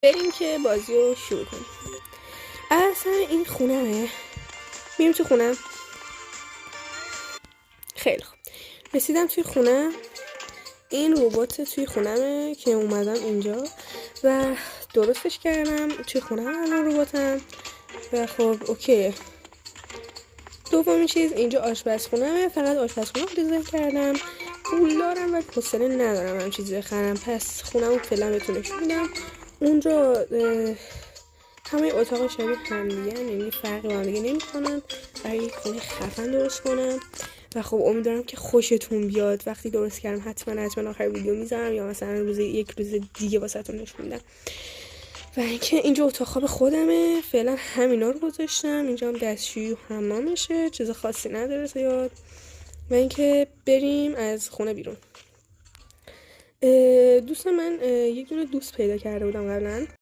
بریم که بازی رو شروع کنیم. اصلا این خونمه. میریم تو خونم. خیلی خوب، رسیدم توی خونه. این ربات توی خونمه که اومدم اینجا و درستش کردم. توی خونم الان رباتم و خب اوکی. دومین چیز اینجا آشپزخونه‌مه، فقط آشپزخونه رو دیزاین کردم. پول دارم و حوصله ندارم هم چیزی بخرم، پس خونم رو فعلا بهتون نشون میدم. اونجا همه اتاق شبیه هم دیگه، یعنی فرقی با هم دیگه نمی‌کنن. برای یک خونه خفن درست کنم و خب امیدوارم که خوشتون بیاد. وقتی درست کردم حتما آخر ویدیو میذارم یا مثلا یک روز دیگه واسهتون نشون میدم. و اینکه اینجا اتاق خواب خودمه، فعلا همینا رو گذاشتم. اینجا هم دستشویی و حمامشه، چیز خاصی نداره زیاد. و اینکه بریم از خونه بیرون. دوست من یک دونه دوست پیدا کرده بودم قبلا